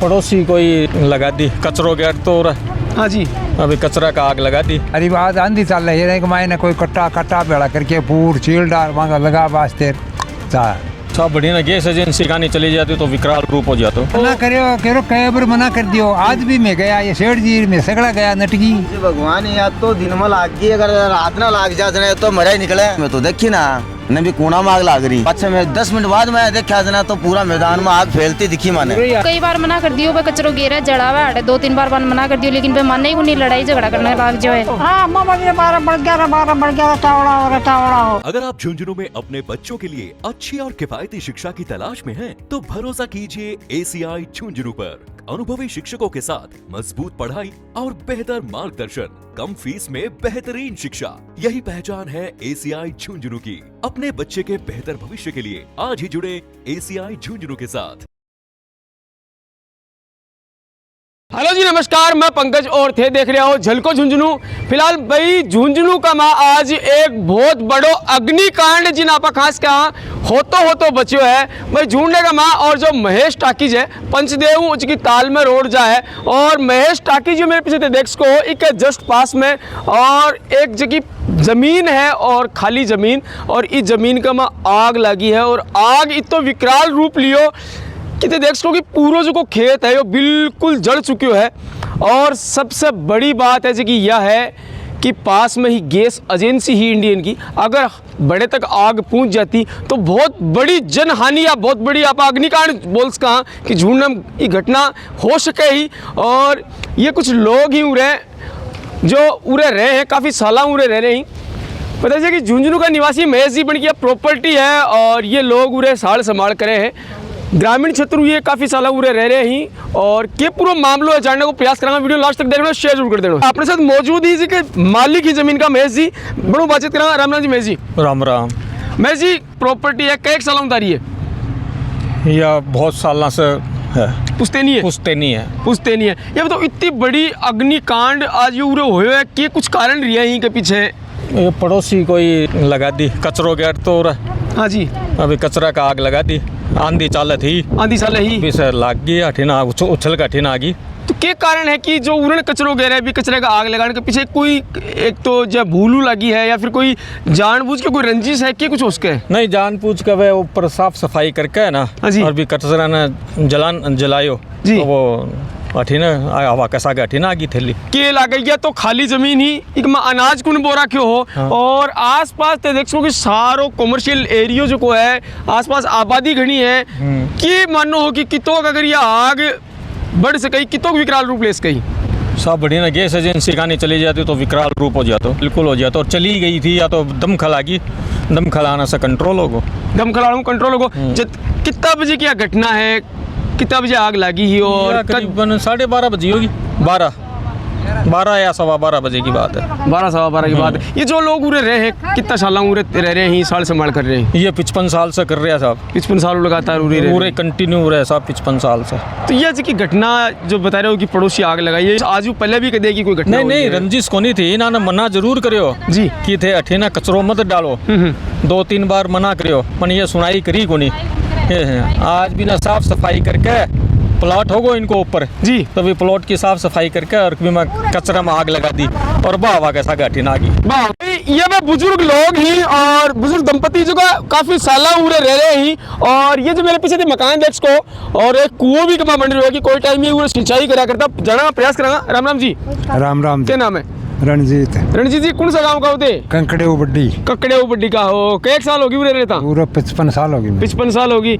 पड़ोसी कोई लगा दी कचरों के तो हाँ जी, अभी कचरा का आग लगा दी। अरे बात आंधी चल रही है मायने कोई कट्टा बेड़ा करके पूर चील डाल वहाँ लगा वास्ते सब बढ़िया ना। गैस एजेंसी कहानी चली जाती तो विकराल रूप हो जाता। मना करो कई बार मना कर दियो। आज भी मैं गया ये सेठ जी में सगड़ा गया नटकी भगवान या तो दिन में लाग गई, अगर रात ना लाग जाते तो मरा ही निकले। मैं तो देखी ना न भी कोना में आग लाग रही। अच्छा मैं 10 मिनट बाद मैं देखा ना तो पूरा मैदान में आग फैलती दिखी मैंने। कई बार मना कर दियो भाई कचरो गिरा जड़ा हुआ है, 2-3 बार मना कर दियो लेकिन माने ही को नहीं, लड़ाई झगड़ा करने लाग जो है। अगर आप झुंझुनू में अपने बच्चों के लिए अच्छी और किफायती शिक्षा की तलाश में हैं, तो भरोसा कीजिए ACI झुंझुनू पर। अनुभवी शिक्षकों के साथ मजबूत पढ़ाई और बेहतर मार्गदर्शन, कम फीस में बेहतरीन शिक्षा, यही पहचान है ACI झुंझुनू की। अपने बच्चे के बेहतर भविष्य के लिए आज ही जुड़े ACI झुंझुनू के साथ। हेलो जी नमस्कार, मैं पंकज और थे देख रहे हो झलको झुंझुनू। फिलहाल भाई झुंझुनू का माँ आज एक बहुत बड़ो अग्निकांड जिन आपा खास कहा होतो बच्यो है भाई झूठने का माँ। और जो महेश टाकीज है पंचदेव उसकी ताल में रोड जा है, और महेश टाकीज जो मेरे पीछे देख सको एक जस्ट पास में, और एक जगह जमीन है और खाली जमीन, और इस जमीन का माँ आग लगी है। और आग इतो विकराल रूप लियो कि देख सको कि पूरा जो को खेत है वो बिल्कुल जल चुक्यो है। और सबसे बड़ी बात है कि यह है कि पास में ही गैस एजेंसी ही इंडियन की, अगर बड़े तक आग पहुंच जाती तो बहुत बड़ी जनहानि या बहुत बड़ी आप अग्निकांड बोल कहा कि झूठना ये घटना हो सके ही। और ये कुछ लोग ही उरे जो उरे रहे हैं, काफ़ी साल उरे रह रहे हैं। पता है कि झुंझुनू का निवासी महेश जी बन की प्रॉपर्टी है, और ये लोग उरे साड़ संभाल करे हैं। ग्रामीण क्षेत्र ये काफ़ी साल उरे रह रहे हैं, और के पूरा मामलो है जानने को प्रयास करेंगे। वीडियो लास्ट तक देखना, शेयर जरूर कर देना। अपने साथ मौजूद ही जी के मालिक ही जमीन का महेश जी, बड़ो बातचीत करेंगे। राम राम जी महेश जी। राम राम। महेश जी प्रॉपर्टी है कई साल उतारी है या बहुत साल से है? पुश्तैनी है। पुश्तैनी है। ये बताओ इतनी बड़ी अग्निकांड आज ये उरे हुए है, के कुछ कारण रिया ही के पीछे? ये पड़ोसी कोई लगा दी कचरों के तो हाँ जी, अभी कचरा का आग लगा दी। आंधी चाल थी, आंधी साल ही सर लाग गई अठीना उछल का अठीना आ गई। तो क्या कारण है कि जो उन्होंने कचरों गहरा है, कचरे का आग लगाने के पीछे कोई एक तो जब भूलू लगी है या फिर कोई जानबूझ के कोई रंजिश है कि कुछ उसके? नहीं, जानबूझ के वे ऊपर साफ सफाई करके है ना, और भी कचरा ने जलायो जी, तो वो अठीना हवा कैसा के अठीना आ गई थैली के ला गई। तो खाली जमीन ही एक में अनाज कुन बोरा क्यों हो। हाँ। और आसपास ते देखो कि सारो कमर्शियल एरिया जो को है, आसपास आबादी घनी है कि मानो हो कि कितो अगर ये आग बढ़ सके, कितो विकराल रूप ले सके। सब बढ़िया ना। गैस एजेंसी कहानी चली जाती तो विकराल रूप हो जाता, बिल्कुल हो जाता। और चली गई थी या तो दम खलागी, दम खलाना से कंट्रोल होगो। दम खलाना कंट्रोल होगो। कितना बजे की घटना है, कितना बजे आग लगी ही? और करीबन 12:30 बजे होगी। 12 या 12:15 बजे की बात है। 12-12:15 की बात है। ये जो लोग उरे रहे हैं कितना साल उरे रह रहे हैं, साल संभाल कर रहे हैं? ये 55 साल से कर रहे हैं साहब। 55 साल लगातार उरे कंटिन्यू रहे साहब 55 साल से। तो ये की घटना जो बता रहे हो कि पड़ोसी आग लगाई, आज पहले भी कदे की कोई घटना? नहीं, रंजिश को नहीं थी ना, मना जरूर करियो जी कि थे अठीना कचरो मत डालो। 2-3 बार मना करियो, पर ये सुनाई करी को नहीं। आज भी ना साफ सफाई करके प्लॉट होगो इनको ऊपर जी, तभी प्लॉट की साफ सफाई करके और मैं कचरा में आग लगा दी, और बाबा कैसा घटी ना गई। ये वे बुजुर्ग लोग ही और बुजुर्ग दंपति जो का काफी साल उरे रह रहे ही। और ये जो मेरे पीछे थे मकान देख को, और एक कुओं भी कमा बन रही है कि कोई टाइम ये सिंचाई करा करता जाना प्रयास करेंगे। राम राम जी। राम राम। क्या नाम है? रणजीत जी। कौन सा गांव का होते? कंकड़े बड्डी का हो। कई साल होगी उरे रहता? पूरा 55 साल होगी। 55 साल होगी।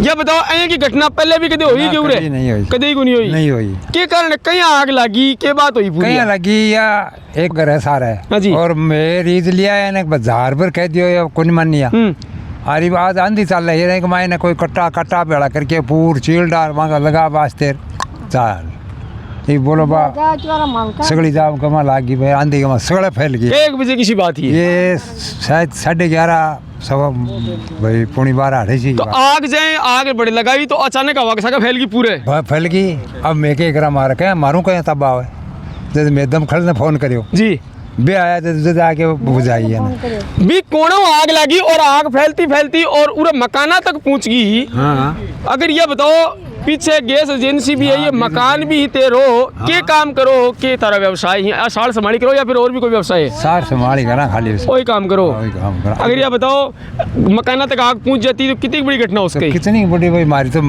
ये बताओ ऐ की घटना पहले भी कदे हुई कि उरे? नहीं हुई, कदे को नहीं हुई। के कारण कहीं आग लगी, के बात हुई पूरी? कहीं लगी या एक घर है सारा है, और मैं रीज लिया है बाजार पर कह दियो या कुछ मन नहीं। अरे बात आंधी चल रही है मायने कोई कट्टा बेड़ा करके पूर चील डाल वहाँ लगा वास्ते चाल ये बोलो बा सगड़ी जाम कमा लागी भाई, आंधी कमा सगड़ा फैल गई। 1 बजे की बात ही ये शायद 11:30 सवा भाई 12:30 थी। तो आग बड़े लगाई तो अचानक हवा के साथ फैल गई पूरे? फैल गई। अब मैं के एकरा मार के मारूं कहीं तब आवे जैसे मैं एकदम खड़ ने फोन करियो जी, बे आया तो जाके बुझाई है ना भी कोणों आग लगी और आग फैलती और पूरे मकाना तक पहुंच गई। हाँ। अगर ये बताओ पीछे गैस एजेंसी भी है, ये मकान भी तेरो के काम करो के तारा व्यवसाय है, साल संभाली करो या फिर और भी कोई व्यवसाय है? सार संभाली करा खाली वही काम करो। वही काम करा। अगर ये बताओ मकाना तक आग पहुंच जाती तो कितनी बड़ी घटना उसकी? कितनी बड़ी भाई मारी तो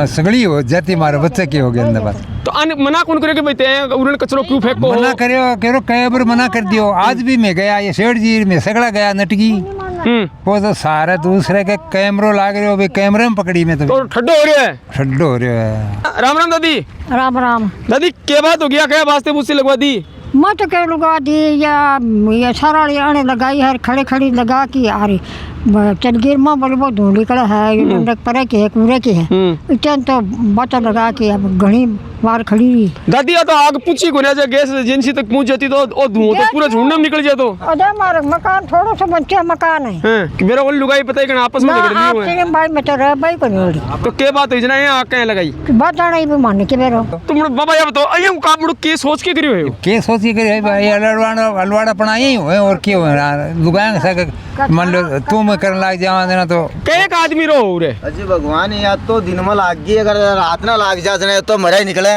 सगड़ी हो जाती, मारे बच्चे की हो गया अंदर बस। तो मना कौन करे कि भाई ते उन्होंने कचरो क्यों फेंको? मना करो कई बार मना कर दियो। आज भी मैं गया ये सेठ जी में सगड़ा गया नटकी, वो तो सारे दूसरे के कैमरो लाग रहे हो, भाई कैमरे में पकड़ी में तो ठड्डो हो रहा है, ठड्डो हो रहा है। राम राम दादी। राम राम। दादी क्या बात हो गया, क्या वास्ते मुझसे लगवा दी? मैं तो कह लगा दी या ये सारा आने लगाई है, खड़े खड़ी लगा की आ रही चल गिर में बोले बहुत धूल निकला है, ये डंडक परे के है, कूड़े के है, इतने तो बता लगा के अब घनी बार खड़ी। दादी तो आग पूछी को ना, गैस एजेंसी तक पहुंच जाती तो ओ धुआं तो पूरा झुंड में निकल जाए। तो अरे हमारा मकान थोड़ा सा बच्चा मकान है कि मेरा वो लुगाई पता है कि आपस में झगड़ रही हुए भाई मैं तो रह भाई को नहीं उड़ी। तो क्या बात हुई जना, आग कहीं लगाई बात आना ही भी मानने के मेरे तुम बाबा ये बताओ, अये का मुड़ के सोच के करी हो? के सोच के करी भाई अलवाड़ा पना यही हुए और क्या हुए लुगाएंगे सक मान लो तुम करने लग जाओ देना तो एक आदमी रो रे। अजी भगवान, या तो दिन में लाग गई, अगर रात ना लाग जाए तो मरा ही निकले।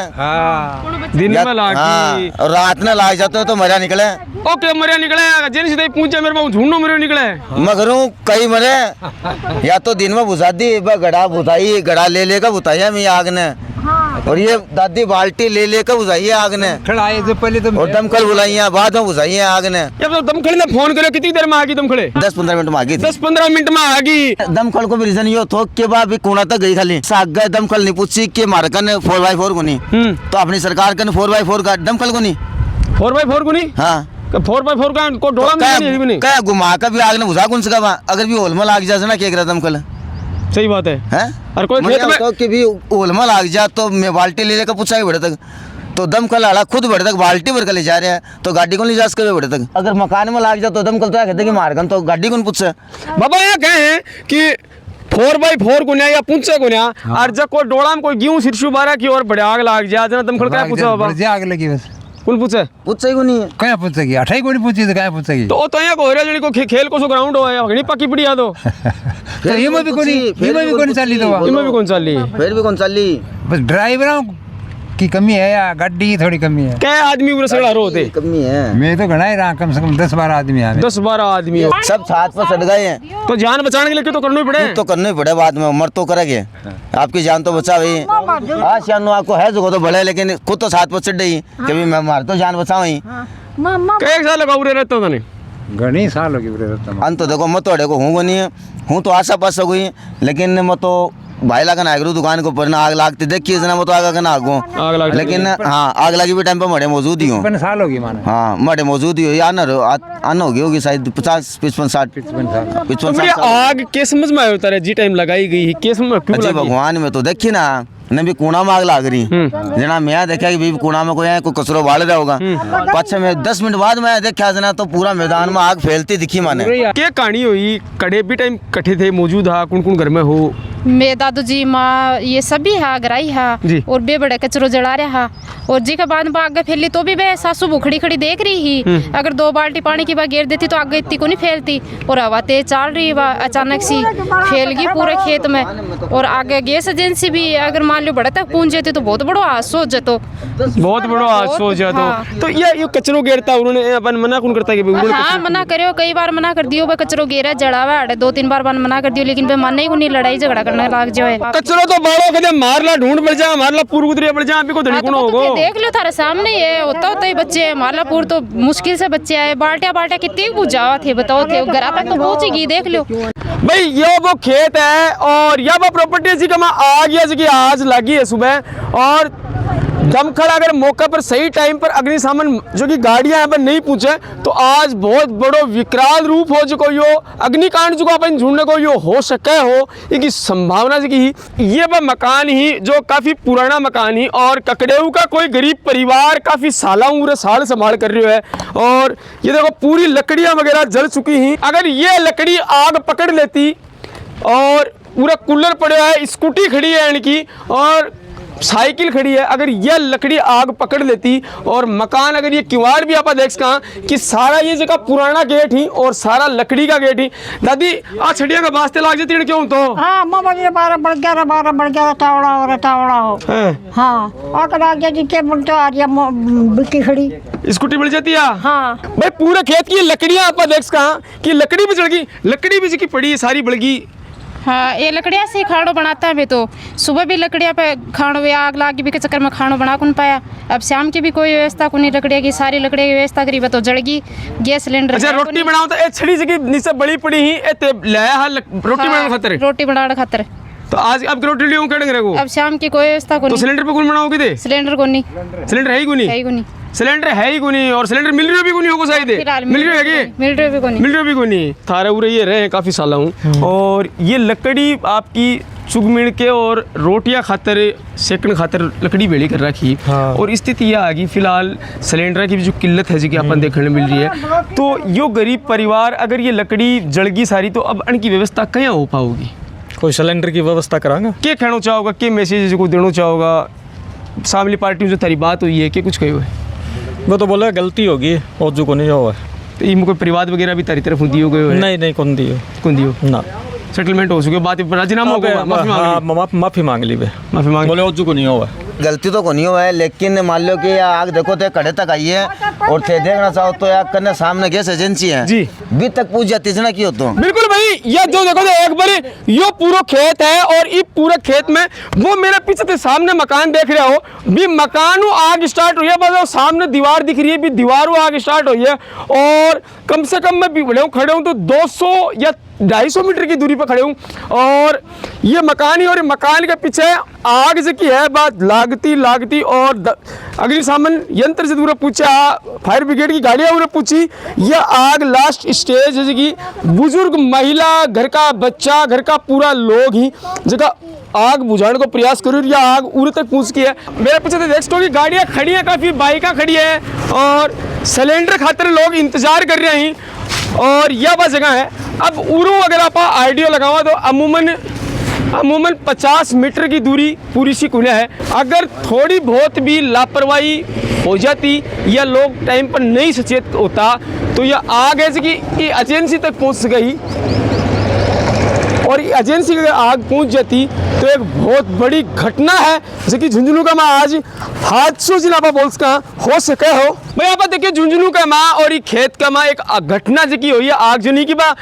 दिन में लागी और रात ना लाग जाते तो मरा निकले। ओके मरे निकले जिन सीधे पूछे मेरे पास झुंडो मरे निकले मगरू कई मरे। या तो दिन में बुझा दी, गड़ा बुझाई, गड़ा ले लेकर बुझाई मैं आग ने, और ये दादी बाल्टी ले लेकर बुझाई आग ने, खड़ाए से पहले तो और दमकल बुलाई बाद में बुझाई आग ने। जब तो दमकल ने फोन करे कितनी देर में आ गई दमकले? 10-15 मिनट में आ गई। 10-15 मिनट में आ गई। दमकल को भी रीजन यो थोक के बाद भी कोना तक गई खाली साग गए, दमकल नहीं पूछी कि मारकन 4x4 को नहीं, तो अपनी सरकार कन 4x4 का दमकल को नहीं, 4x4 को नहीं। हाँ 4x4 का को डोला में नहीं क्या घुमा कर भी आग ने बुझा कौन सा अगर भी होल में लाग जाए ना क्या दमकल। सही बात है, हैं? और कोई खेत में कि भी होल में लाग जा तो मैं बाल्टी ले लेकर पूछा बड़े तक, तो दमकल आला खुद बड़े तक बाल्टी भर कर ले जा रहे हैं, तो गाड़ी को ले जा सके बड़े तक। अगर मकान में लाग जा तो दमकल तो कहते कि मारगन, तो गाड़ी को पूछ। बाबा ये कहे कि 4x4 गुनिया या पूछे गुनिया और जब कोई डोला में कोई गेहूं सिरसू बारा की और बड़े आग लाग जा जना दमकल क्या पूछा बाबा? आग लगी बस कौन पूछे? पूछे को नहीं है, क्या पूछेगी? अठाई को नहीं पूछी तो क्या पूछेगी? तो तो यहाँ को रे जणी को खेल को सो ग्राउंड होया हगनी पक्की पड़ी आ दो तो ये में भी कोनी चली तो इनमें भी कौन चली फिर भी कौन चली। बस ड्राइवरों की कमी है या गाड़ी थोड़ी कमी है? क्या आदमी पूरा सगड़ा रो होते? कमी है, मैं तो घना ही रहा, कम से कम 10-12 आदमी है। 10-12 आदमी हो, सब छात पर सड़ गए हैं, तो जान बचाने के लिए तो करना ही पड़े। तो करना ही पड़े, बाद में मर तो करेंगे, आपकी जान तो बचा भाई। हाँ शानू आपको है जो तो बड़े, लेकिन खुद तो छात पर चढ़ रही कभी मैं मार तो जान बचाऊ ही। एक साल लगा उरे रहता था नहीं, घनी साल हो गई अंत तो देखो मैं तो को हूँ नहीं हूँ, तो आशा पास हो गई, लेकिन मैं तो भाई लगन आगरू दुकान को ऊपर ना आग लागती देखिए जना, मैं तो आग ना आगू, लेकिन हाँ आग लगी भी टाइम पर मरे मौजूद ही हूँ। साल होगी माना, हाँ मरे मौजूद ही हो, या आना होगी शायद 50-55-60 आग के समझ में आया जी टाइम लगाई गई के समझ क्यों लगी? भगवान में तो देखी ना ने भी कूड़ा में आग लाग रही जना, मैं देखा कि भी कूड़ा में कोई है, कोई कचरो बाल रहा होगा, पाँच में 10 मिनट बाद मैं देखा जना तो पूरा मैदान में आग फैलती दिखी माने। क्या कहानी हुई? कड़े भी टाइम कट्ठे थे मौजूद हा, कौन कौन घर में हो? मेरे दादू जी माँ ये सभी हा गराई हा और बे बड़े कचरो जला रहा हा, और जी के बाद में आग फैली तो भी बे सासू भूखड़ी खड़ी देख रही ही, अगर 2 बाल्टी पानी की बात गिर देती तो आग इतनी को नहीं फैलती, और हवा तेज चल रही अचानक सी फैल गई पूरे खेत में, और आगे गैस एजेंसी भी अगर मान लो बड़ा तक पहुंच जाती तो बहुत बड़ो हादसा हो जातो, बहुत बड़ो हादसा हो जातो। हाँ। तो ये कचरो गिरता उन्होंने अपन मना कौन करता है? हाँ मना करो, कई बार मना कर दियो, कचरो गिरा जड़ावा 2-3 बार मना कर दियो, लेकिन मानने को नहीं, लड़ाई झगड़ा करने लग जाए। कचरो तो बाड़ो कदे मारला ढूंढ पड़ जा, मारला पूर उतरिया पड़ जा, अभी को धनी गुण होगो। देख लो थारे सामने ये होता ही बच्चे, मारला पूर तो मुश्किल से बच्चे आए, बाल्टिया कितनी बुझावा थे बताओ थे, घर तक तो पहुंचेगी देख लो। भाई ये वो खेत है और यह वो प्रॉपर्टी जी का आ गया जी आज लगी है सुबह, और दमखल अगर मौके पर सही टाइम पर अग्निशमन जो कि गाड़ियां यहाँ पर नहीं पहुंचे तो आज बहुत बड़ो विकराल रूप हो जो यो अग्निकांड जो अपन ढूंढने को यो हो सके हो, इनकी संभावना जी की ये वह मकान ही जो काफी पुराना मकान ही, और ककड़ेऊ का कोई गरीब परिवार काफी साल संभाल कर रही है, और ये देखो पूरी लकड़ियां वगैरह जल चुकी हैं। अगर ये लकड़ी आग पकड़ लेती और पूरा कूलर पड़ा है, स्कूटी खड़ी है इनकी, और साइकिल खड़ी है, अगर यह लकड़ी आग पकड़ लेती और मकान अगर ये किवाड़ भी आप देख सका कि सारा ये जगह पुराना गेट ही और सारा लकड़ी का गेट ही। दादी आ छड़िया का वास्ते लाग जाती क्यों तो? हाँ मम्मा 12 बढ़ गया तावड़ा हो। हाँ आकर लाग जाती के बोलते आ रही बिक्की खड़ी स्कूटी मिल जाती है। हाँ भाई पूरे खेत की लकड़ियां आप देख सका कि लकड़ी भी जल गई, लकड़ी भी जी पड़ी है सारी बढ़ गई। हाँ ये लकड़ियाँ से खाड़ो बनाता है। मैं तो सुबह भी लकड़ियाँ पे खाड़ो वे आग लागी भी के चक्कर में खाड़ो बना कौन पाया। अब शाम की भी कोई व्यवस्था को नहीं, लकड़ियाँ की सारी लकड़ियाँ की व्यवस्था करी तो जड़गी गैस सिलेंडर। अच्छा रोटी बनाओ तो छड़ी जगह नीचे बड़ी पड़ी ही रोटी बनाने खातर। रोटी बनाने खातर तो आज अब रोटी लियो कड़े करेगो। अब शाम की कोई व्यवस्था को तो नहीं। सिलेंडर पे कौन बनाओगे दे? सिलेंडर को नहीं, सिलेंडर है ही कोनी, है ही को नहीं, सिलेंडर है ही कोनी और सिलेंडर मिल रही भी कोनी होगा शायद। मिल रही है, मिल रही भी को नहीं, मिल रही भी कोनी। थारे उरे ये रहे काफी साल हूँ और ये लकड़ी आपकी चुगमिड़ के और रोटियां खातर सेकने खातर लकड़ी बेड़ी कर रखी। हाँ। और स्थिति यह आ गई फिलहाल सिलेंडर की भी जो किल्लत है जी कि अपन देखने मिल रही है। तो यो गरीब परिवार अगर ये लकड़ी जड़गी सारी तो अब अन की व्यवस्था कहाँ हो पाओगी? कोई सिलेंडर की व्यवस्था करांगा। क्या कहना चाहोगा, क्या मैसेज को देना चाहोगा सामली पार्टी जो तारी बात हुई है, क्या कुछ कहो है? वो तो बोला गलती होगी और जो को नहीं हुआ। तो इनमें कोई परिवार वगैरह भी तारी तरफ दी हो गए? नहीं कौन दियो कौन दियो ना, सेटलमेंट हो चुके, बात राजीनामा हो गया, माफी मांग ली वे, माफी मांग बोले और जो को नहीं हुआ। गलती तो नहीं हुआ है, लेकिन मान लो कि आग देखो तो खड़े तक आई है और थे देखना चाहो तो आग करने सामने गैस एजेंसी है जी भी तक पूछ जाती है ना क्यों तो। बिल्कुल भाई, ये जो देखो तो एक बार यो पूरा खेत है और इस पूरे खेत में वो मेरे पीछे से सामने मकान देख रहे हो भी मकान आग स्टार्ट हुई है, बस सामने दीवार दिख रही है भी दीवार आग स्टार्ट हुई है और कम से कम मैं खड़े हूँ तो 200 या 250 मीटर की दूरी पर खड़े हूँ और ये मकान ही और मकान के पीछे आग जो की है बात लागती और अग्निशमन यंत्र से दूर पूछा, फायर ब्रिगेड की गाड़ियाँ उन्हें पूछी, यह आग लास्ट स्टेज जैसे कि बुजुर्ग महिला घर का बच्चा घर का पूरा लोग ही जगह आग बुझाने को प्रयास करो, या आग उड़ तक पहुँच की है। मेरे पीछे तो देख सकते हो कि गाड़ियाँ खड़ी हैं, काफ़ी बाइका खड़ी है और सिलेंडर खातिर लोग इंतजार कर रहे हैं और यह बस जगह है। अब उरू अगर आप आइडिया लगावा तो अमूमन 50 मीटर की दूरी पूरी सी खुला है। अगर थोड़ी बहुत भी लापरवाही हो जाती या लोग टाइम पर नहीं सचेत होता तो यह आग ऐसे कि ये एजेंसी तक पहुंच गई और एजेंसी अगर आग पहुंच जाती तो एक बहुत बड़ी घटना है जैसे कि झुंझुनू का माँ आज हादसों जिला पर बोल सका हो सके हो। भाई आप देखिए झुंझुनू का माँ और ये खेत का माँ एक घटना जो की हुई है आग जनी की बा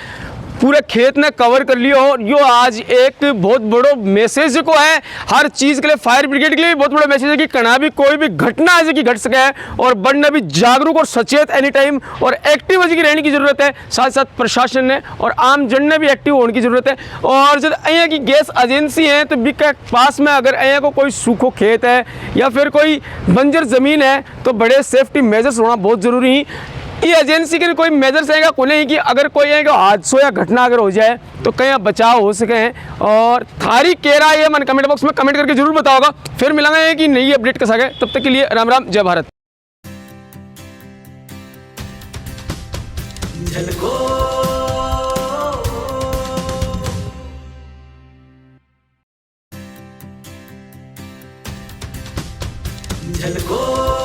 पूरे खेत ने कवर कर लिया और यो आज एक बहुत बड़ो मैसेज को है हर चीज़ के लिए, फायर ब्रिगेड के लिए बहुत बड़ा मैसेज है कि कहीं भी कोई भी घटना ऐसी की घट सके है और बढ़ना भी जागरूक और सचेत एनी टाइम और एक्टिव की रहने की ज़रूरत है। साथ साथ प्रशासन ने और आम जन ने भी एक्टिव होने की ज़रूरत है। और जब अँ की गैस एजेंसी है तो बिक पास में अगर अँ को कोई सूखो खेत है या फिर कोई बंजर ज़मीन है तो बड़े सेफ्टी मेजर्स होना बहुत ज़रूरी है। ये एजेंसी के लिए कोई मेजर्स आएगा को नहीं कि अगर कोई है हादसों या घटना अगर हो जाए तो कहीं बचाव हो सके हैं। और थारी कह रहा है मन कमेंट बॉक्स में कमेंट करके जरूर बताओगा। फिर मिलेंगे कि नई अपडेट के साथ, तब तक के लिए राम राम, जय भारत। झलको